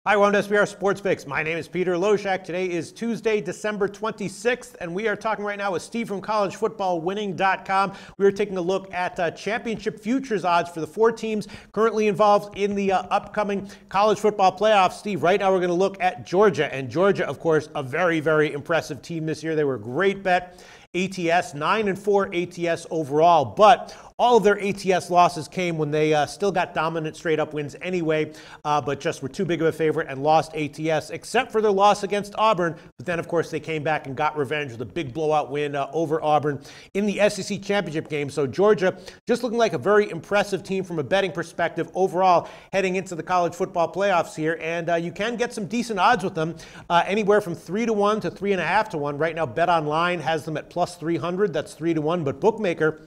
Hi, welcome to SBR Sports Picks. My name is Peter Loshak. Today is Tuesday, December 26th, and we are talking right now with Steve from collegefootballwinning.com. We are taking a look at championship futures odds for the four teams currently involved in the upcoming college football playoffs. Steve, right now we're going to look at Georgia, and Georgia, of course, a very, very impressive team this year. They were a great bet. ATS, 9-4 ATS overall, but all of their ATS losses came when they still got dominant straight-up wins anyway, but just were too big of a favorite and lost ATS, except for their loss against Auburn. But then, of course, they came back and got revenge with a big blowout win over Auburn in the SEC championship game. So Georgia just looking like a very impressive team from a betting perspective overall heading into the college football playoffs here, and you can get some decent odds with them, anywhere from 3-1 to 3.5-1. Right now, BetOnline has them at plus 300. That's 3-1, but Bookmaker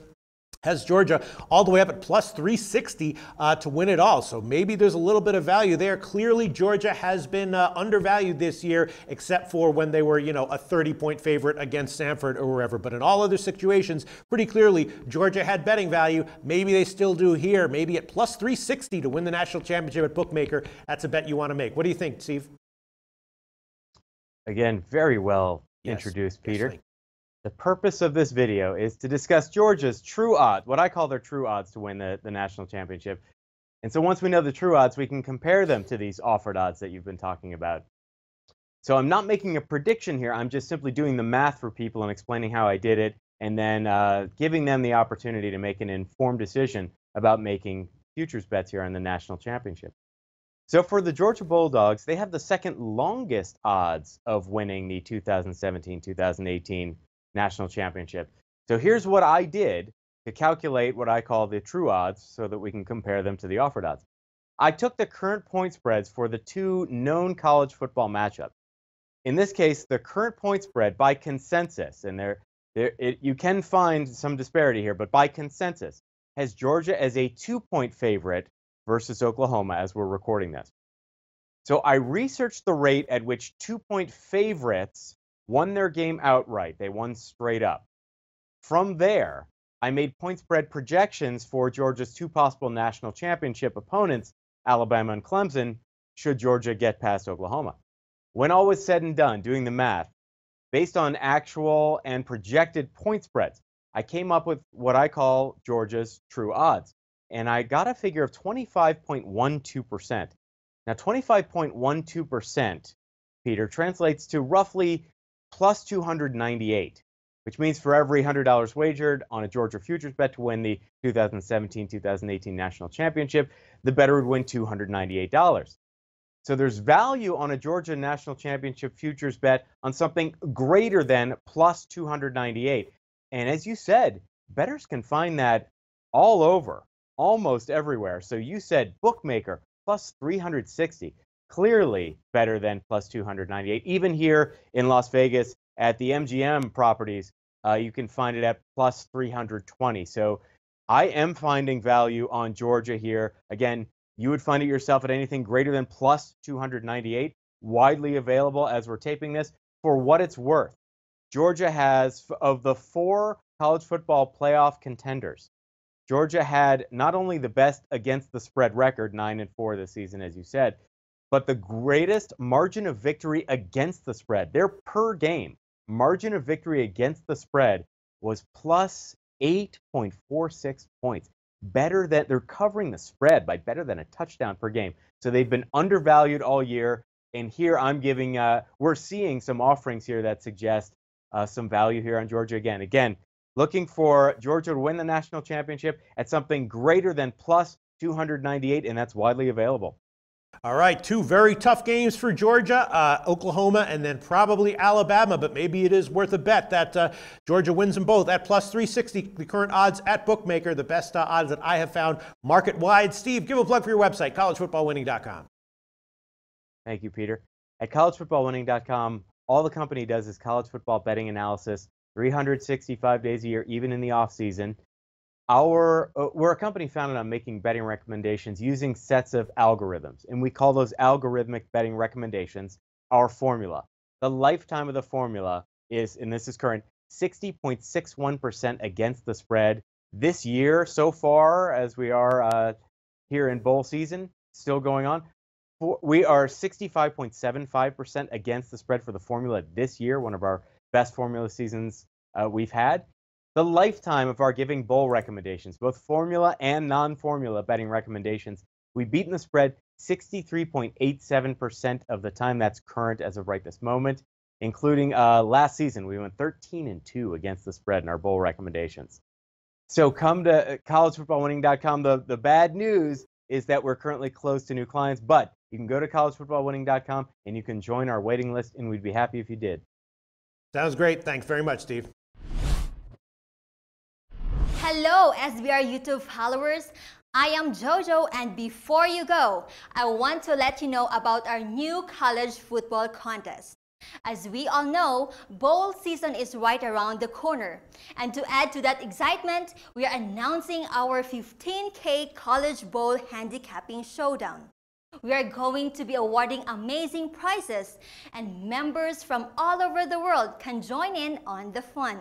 has Georgia all the way up at plus 360 to win it all. So maybe there's a little bit of value there. Clearly, Georgia has been undervalued this year, except for when they were, a 30-point favorite against Stanford or wherever. But in all other situations, pretty clearly, Georgia had betting value. Maybe they still do here. Maybe at plus 360 to win the national championship at Bookmaker. That's a bet you want to make. What do you think, Steve? Again, very well introduced, Peter. Yes, the purpose of this video is to discuss Georgia's true odds, what I call their true odds to win the national championship. And so once we know the true odds, we can compare them to these offered odds that you've been talking about. So I'm not making a prediction here. I'm just simply doing the math for people and explaining how I did it, and then giving them the opportunity to make an informed decision about making futures bets here on the national championship. So for the Georgia Bulldogs, they have the second longest odds of winning the 2017-2018 national championship. So here's what I did to calculate what I call the true odds so that we can compare them to the offered odds. I took the current point spreads for the two known college football matchups. In this case, the current point spread by consensus, and you can find some disparity here, but by consensus, has Georgia as a 2-point favorite versus Oklahoma as we're recording this. So I researched the rate at which 2-point favorites won their game outright. They won straight up. From there, I made point spread projections for Georgia's two possible national championship opponents, Alabama and Clemson, should Georgia get past Oklahoma. When all was said and done, doing the math, based on actual and projected point spreads, I came up with what I call Georgia's true odds. And I got a figure of 25.12%. Now, 25.12%, Peter, translates to roughly plus 298, which means for every $100 wagered on a Georgia futures bet to win the 2017-2018 national championship, the bettor would win $298. So there's value on a Georgia national championship futures bet on something greater than plus 298. And as you said, bettors can find that all over, almost everywhere. So you said Bookmaker plus 360. Clearly better than plus 298. Even here in Las Vegas at the MGM properties, you can find it at plus 320. So I am finding value on Georgia here. Again, you would find it yourself at anything greater than plus 298, widely available as we're taping this. For what it's worth, Georgia has, of the four college football playoff contenders, Georgia had not only the best against the spread record, 9-4 this season, as you said, but the greatest margin of victory against the spread. Their per game margin of victory against the spread was plus 8.46 points. Better than, they're covering the spread by better than a touchdown per game. So they've been undervalued all year. And here I'm giving, we're seeing some offerings here that suggest some value here on Georgia again. Again, looking for Georgia to win the national championship at something greater than plus 298, and that's widely available. All right, two very tough games for Georgia, Oklahoma, and then probably Alabama, but maybe it is worth a bet that Georgia wins them both at plus 360, the current odds at Bookmaker, the best odds that I have found market-wide. Steve, give a plug for your website, collegefootballwinning.com. Thank you, Peter. At collegefootballwinning.com, all the company does is college football betting analysis, 365 days a year, even in the off-season. We're a company founded on making betting recommendations using sets of algorithms, and we call those algorithmic betting recommendations our formula. The lifetime of the formula is, and this is current, 60.61% against the spread. This year, so far, as we are here in bowl season, still going on, We are 65.75% against the spread for the formula this year, one of our best formula seasons we've had. The lifetime of our giving bowl recommendations, both formula and non-formula betting recommendations, we've beaten the spread 63.87% of the time. That's current as of right this moment, including last season. We went 13-2 against the spread in our bowl recommendations. So come to collegefootballwinning.com. The bad news is that we're currently closed to new clients, but you can go to collegefootballwinning.com and you can join our waiting list, and we'd be happy if you did. Sounds great. Thanks very much, Steve. Hello, SBR YouTube followers. I am Jojo, and before you go, I want to let you know about our new college football contest. As we all know, bowl season is right around the corner. And to add to that excitement, we are announcing our 15K College Bowl Handicapping Showdown. We are going to be awarding amazing prizes, and members from all over the world can join in on the fun.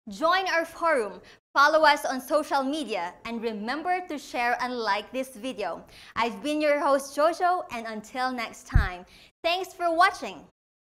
Join our forum, follow us on social media, and remember to share and like this video. I've been your host Jojo, and until next time, thanks for watching.